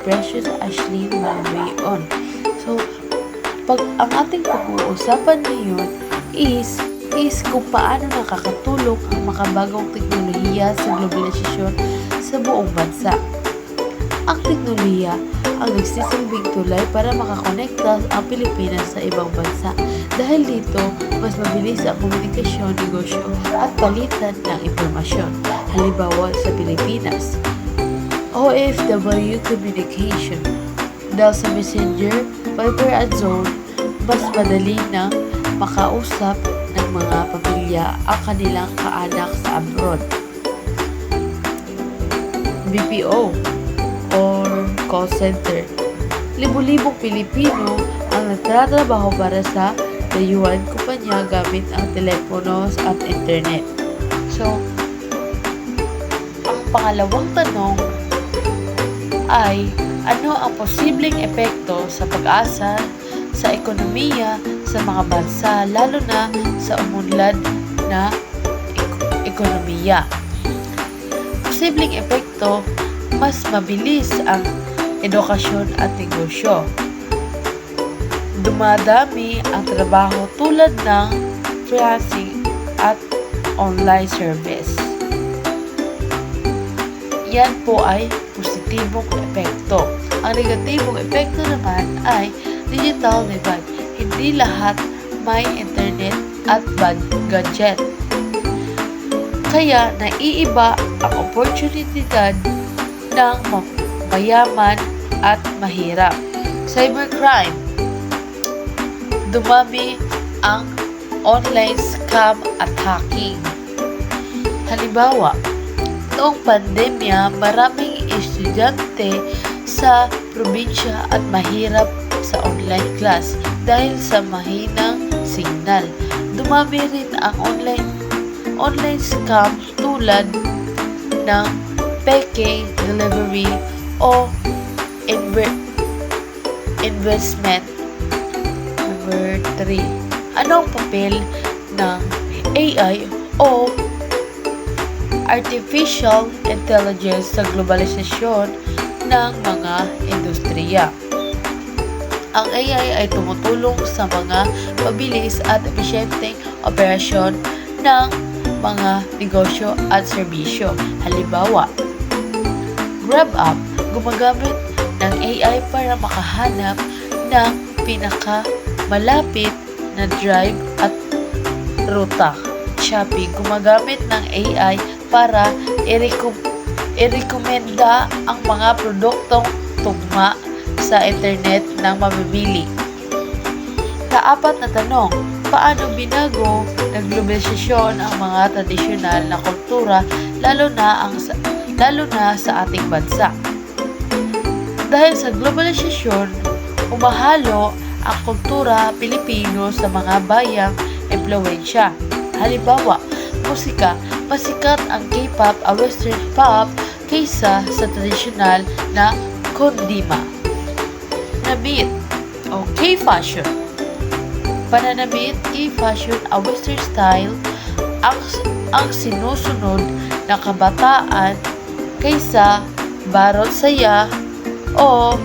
Precious Ashley Malwayon. So, ang ating pag-uusapan ngayon is kung paano nakakatulong ang makabagong teknolohiya sa globalisasyon sa buong bansa. Ang teknolohiya ang nagsisilbing tulay para makakonekta ang Pilipinas sa ibang bansa. Dahil dito, mas mabilis ang komunikasyon, negosyo at palitan ng impormasyon. Halimbawa sa Pilipinas, OFW communication. Dahil sa Messenger, Viber at Zone, mas madali na makausap ng mga pamilya ang kanilang kaanak sa abroad. BPO or call center. Libo-libong Pilipino ang nagtatrabaho para sa dayuhan kumpanya gamit ang telepono at internet. So, ang pangalawang tanong ay ano ang posibleng epekto sa pag-asa sa ekonomiya sa mga bansa, lalo na sa umunlad na ekonomiya. Posibleng epekto, mas mabilis ang edukasyon at negosyo. Dumadami ang trabaho tulad ng freelancing at online service. Yan po ay positibong epekto. Ang negatibong epekto naman ay digital divide. Hindi lahat may internet at gadget. Kaya naiiba ang oportunidad ng mayaman at mahirap. Cybercrime. Dumami ang online scam at hacking. Halimbawa, noong pandemya, maraming estudyante sa probinsya at mahirap sa online class dahil sa mahinang signal. Dumami rin ang online scam tulad ng peke delivery o investment. Number 3. Ano ang papel ng AI o Artificial Intelligence sa globalisasyon ng mga industriya? Ang AI ay tumutulong sa mga mabilis at epesyenteng operasyon ng mga negosyo at serbisyo. Halimbawa, GrabApp gumagamit ng AI para makahanap ng pinakamalapit na drive at ruta. Shopee gumagamit ng AI para irekomenda ang mga produktong tugma sa internet ng mamimili. Kaapat na tanong, paano binago ng globalisasyon ang mga tradisyonal na kultura lalo na sa ating bansa? Dahil sa globalisasyon, umahalo ang kultura Pilipino sa mga bayang impluwensya. Halimbawa, musika, pasikat ang K-pop o Western pop kaysa sa tradisyonal na kondima. Pananamit o K-fashion. Pananamit, K-fashion, a Western style ang sinusunod ng kabataan kaysa barong saya o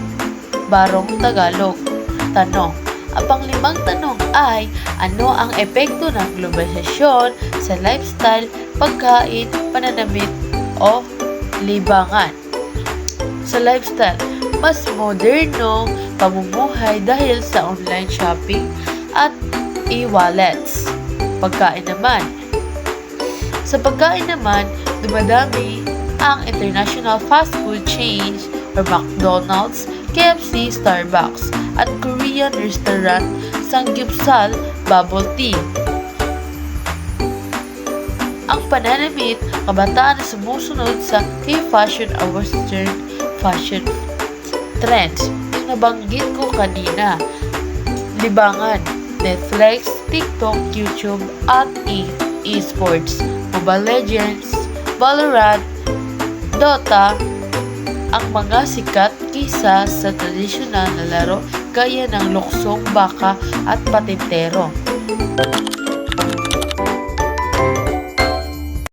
barong Tagalog. Tanong. Ang panglimang tanong ay, ano ang epekto ng globalisasyon sa lifestyle, pagkain, pananamit o libangan? Sa lifestyle, mas moderno pamumuhay dahil sa online shopping at e-wallets. Pagkain naman. Sa pagkain naman, dumadami ang international fast food chains or McDonald's, KFC, Starbucks, at Korean restaurant Samgyeopsal Bubble Tea. Ang pananamit, kabataan na sumusunod sa K-fashion o Western fashion trends. Yung nabanggit ko kanina, libangan, Netflix, TikTok, YouTube, at e-sports, Mobile Legends, Valorant, Dota, ang mga sikat kisa sa tradisyonal na laro gaya ng luksong, baka at patintero.